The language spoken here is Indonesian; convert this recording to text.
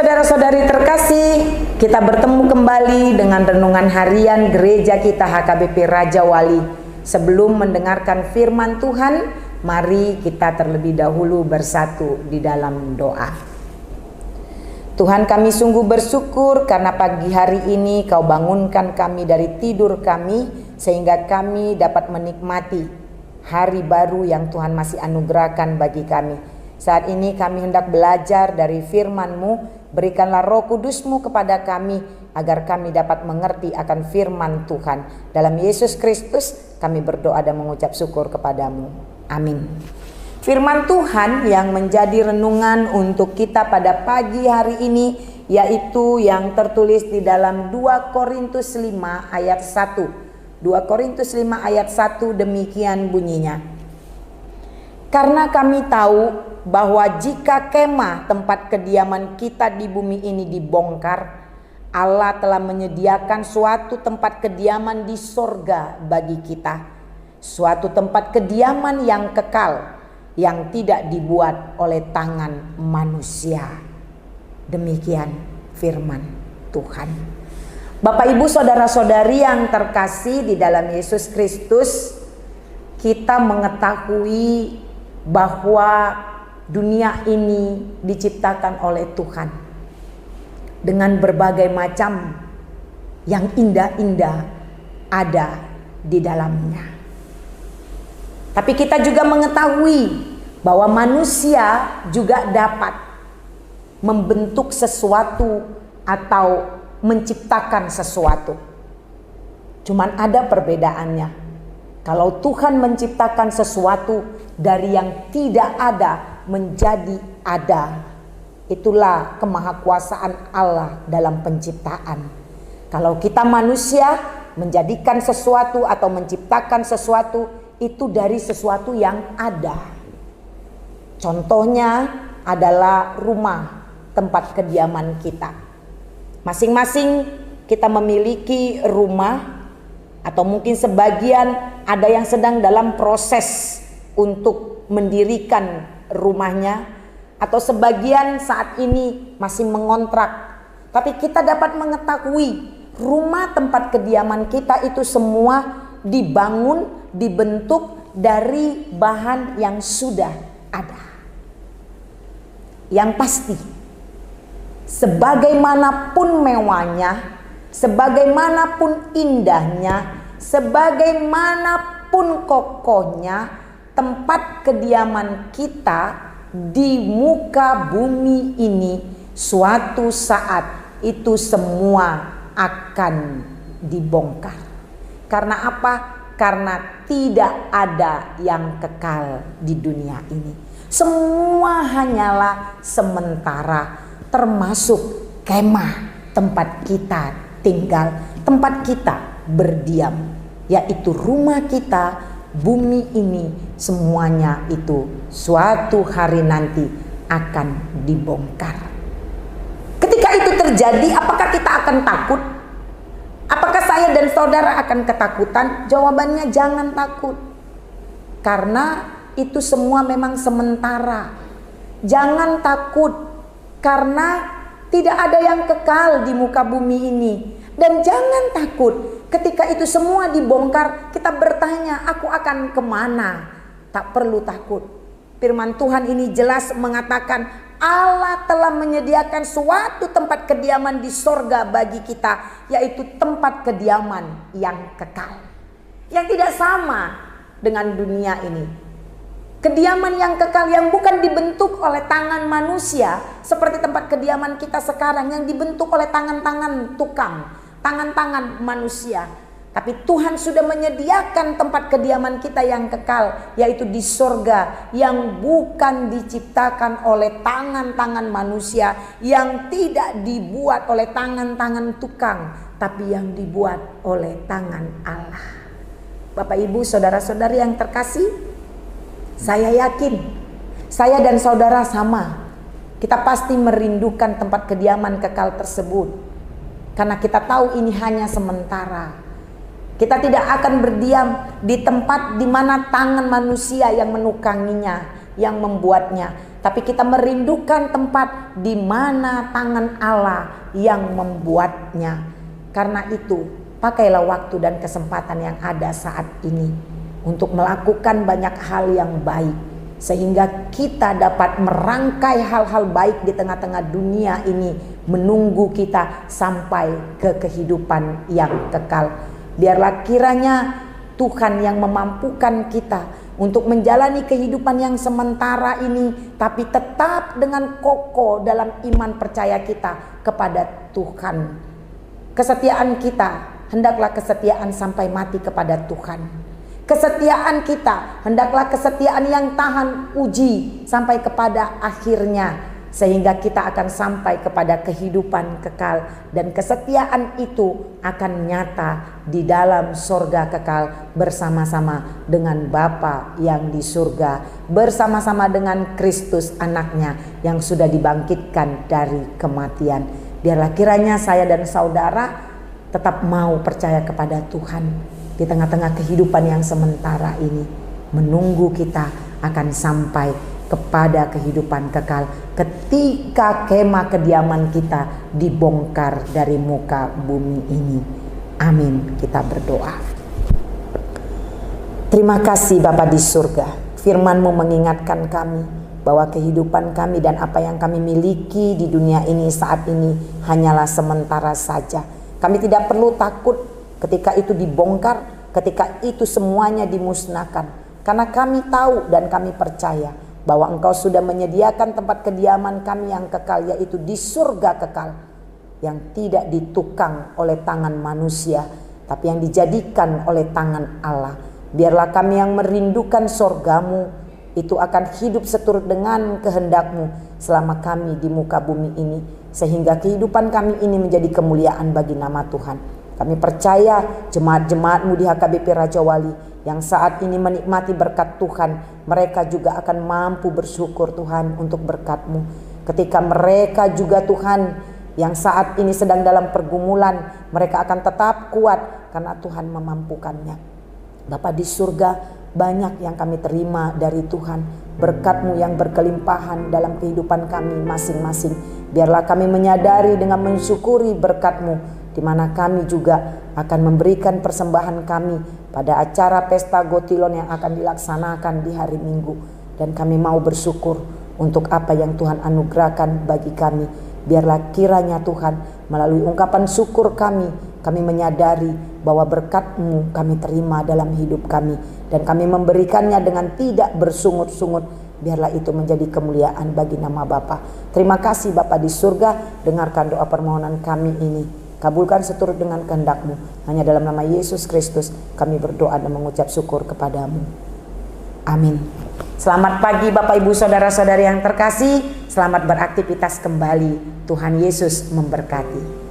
saudara-saudari terkasih, kita bertemu kembali dengan renungan harian gereja kita HKBP Raja Wali. Sebelum mendengarkan firman Tuhan, mari kita terlebih dahulu bersatu di dalam doa. Tuhan, kami sungguh bersyukur karena pagi hari ini Kau bangunkan kami dari tidur kami, sehingga kami dapat menikmati hari baru yang Tuhan masih anugerahkan bagi kami. Saat ini kami hendak belajar dari firman-Mu. Berikanlah Roh Kudus-Mu kepada kami agar kami dapat mengerti akan firman Tuhan. Dalam Yesus Kristus kami berdoa dan mengucap syukur kepadamu. Amin. Firman Tuhan yang menjadi renungan untuk kita pada pagi hari ini, yaitu yang tertulis di dalam 2 Korintus 5 ayat 1. 2 Korintus 5 ayat 1 demikian bunyinya. Karena kami tahu bahwa jika kemah tempat kediaman kita di bumi ini dibongkar, Allah telah menyediakan suatu tempat kediaman di sorga bagi kita, suatu tempat kediaman yang kekal, yang tidak dibuat oleh tangan manusia. Demikian firman Tuhan. Bapak, Ibu, saudara-saudari yang terkasih di dalam Yesus Kristus, kita mengetahui bahwa dunia ini diciptakan oleh Tuhan dengan berbagai macam yang indah-indah ada di dalamnya. Tapi kita juga mengetahui bahwa manusia juga dapat membentuk sesuatu atau menciptakan sesuatu. Cuman ada perbedaannya. Kalau Tuhan menciptakan sesuatu dari yang tidak ada menjadi ada, itulah kemahakuasaan Allah dalam penciptaan. Kalau kita manusia menjadikan sesuatu atau menciptakan sesuatu, itu dari sesuatu yang ada. Contohnya adalah rumah, tempat kediaman kita. Masing-masing kita memiliki rumah, atau mungkin sebagian ada yang sedang dalam proses untuk mendirikan rumahnya, atau sebagian saat ini masih mengontrak. Tapi kita dapat mengetahui rumah tempat kediaman kita itu semua dibangun, dibentuk dari bahan yang sudah ada. Yang pasti, sebagaimanapun mewahnya, sebagaimanapun indahnya, sebagaimanapun kokohnya tempat kediaman kita di muka bumi ini, suatu saat itu semua akan dibongkar. Karena apa? Karena tidak ada yang kekal di dunia ini. Semua hanyalah sementara, termasuk kemah tempat kita tinggal, tempat kita berdiam, yaitu rumah kita. Bumi ini semuanya itu suatu hari nanti akan dibongkar. Ketika itu terjadi, apakah kita akan takut? Apakah saya dan saudara akan ketakutan? Jawabannya jangan takut. Karena itu semua memang sementara. Jangan takut karena tidak ada yang kekal di muka bumi ini. Dan jangan takut ketika itu semua dibongkar, kita bertanya, aku akan kemana? Tak perlu takut. Firman Tuhan ini jelas mengatakan Allah telah menyediakan suatu tempat kediaman di sorga bagi kita, yaitu tempat kediaman yang kekal, yang tidak sama dengan dunia ini. Kediaman yang kekal yang bukan dibentuk oleh tangan manusia, seperti tempat kediaman kita sekarang yang dibentuk oleh tangan-tangan tukang, tangan-tangan manusia. Tapi Tuhan sudah menyediakan tempat kediaman kita yang kekal, yaitu di sorga, yang bukan diciptakan oleh tangan-tangan manusia, yang tidak dibuat oleh tangan-tangan tukang, tapi yang dibuat oleh tangan Allah. Bapak, Ibu, saudara-saudari yang terkasih, saya yakin saya dan saudara sama. Kita pasti merindukan tempat kediaman kekal tersebut, karena kita tahu ini hanya sementara. Kita tidak akan berdiam di tempat di mana tangan manusia yang menukanginya, yang membuatnya. tapi kita merindukan tempat di mana tangan Allah yang membuatnya. Karena itu, pakailah waktu dan kesempatan yang ada saat ini untuk melakukan banyak hal yang baik, sehingga kita dapat merangkai hal-hal baik di tengah-tengah dunia ini menunggu kita sampai ke kehidupan yang kekal. Biarlah kiranya Tuhan yang memampukan kita untuk menjalani kehidupan yang sementara ini, tapi tetap dengan kokoh dalam iman percaya kita kepada Tuhan. Kesetiaan kita hendaklah kesetiaan sampai mati kepada Tuhan. Kesetiaan kita hendaklah kesetiaan yang tahan uji sampai kepada akhirnya, sehingga kita akan sampai kepada kehidupan kekal, dan kesetiaan itu akan nyata di dalam sorga kekal bersama-sama dengan Bapa yang di surga, bersama-sama dengan Kristus anaknya yang sudah dibangkitkan dari kematian. Biarlah kiranya saya dan saudara tetap mau percaya kepada Tuhan di tengah-tengah kehidupan yang sementara ini, menunggu kita akan sampai kepada kehidupan kekal ketika kemah kediaman kita dibongkar dari muka bumi ini. Amin. Kita berdoa. Terima kasih Bapa di surga, firman-Mu mengingatkan kami bahwa kehidupan kami dan apa yang kami miliki di dunia ini saat ini hanyalah sementara saja. Kami tidak perlu takut ketika itu dibongkar, ketika itu semuanya dimusnahkan, karena kami tahu dan kami percaya bahwa Engkau sudah menyediakan tempat kediaman kami yang kekal, yaitu di surga kekal, yang tidak ditukang oleh tangan manusia, tapi yang dijadikan oleh tangan Allah. Biarlah kami yang merindukan sorga-Mu itu akan hidup seturut dengan kehendak-Mu selama kami di muka bumi ini, sehingga kehidupan kami ini menjadi kemuliaan bagi nama Tuhan. Kami percaya jemaat-jemaat-Mu di HKBP Raja Wali yang saat ini menikmati berkat Tuhan, mereka juga akan mampu bersyukur Tuhan untuk berkat-Mu. Ketika mereka juga Tuhan yang saat ini sedang dalam pergumulan, mereka akan tetap kuat karena Tuhan memampukannya. Bapa di surga, banyak yang kami terima dari Tuhan, berkat-Mu yang berkelimpahan dalam kehidupan kami masing-masing. Biarlah kami menyadari dengan mensyukuri berkat-Mu, di mana kami juga akan memberikan persembahan kami pada acara pesta Gotilon yang akan dilaksanakan di hari Minggu. Dan kami mau bersyukur untuk apa yang Tuhan anugerahkan bagi kami. Biarlah kiranya Tuhan melalui ungkapan syukur kami menyadari bahwa berkat-Mu kami terima dalam hidup kami, dan kami memberikannya dengan tidak bersungut-sungut. Biarlah itu menjadi kemuliaan bagi nama Bapa. Terima kasih Bapa di surga, dengarkan doa permohonan kami ini. Kabulkan seturut dengan kehendak-Mu. Hanya dalam nama Yesus Kristus kami berdoa dan mengucap syukur kepadamu. Amin. Selamat pagi Bapak Ibu Saudara-saudari yang terkasih. Selamat beraktivitas kembali. Tuhan Yesus memberkati.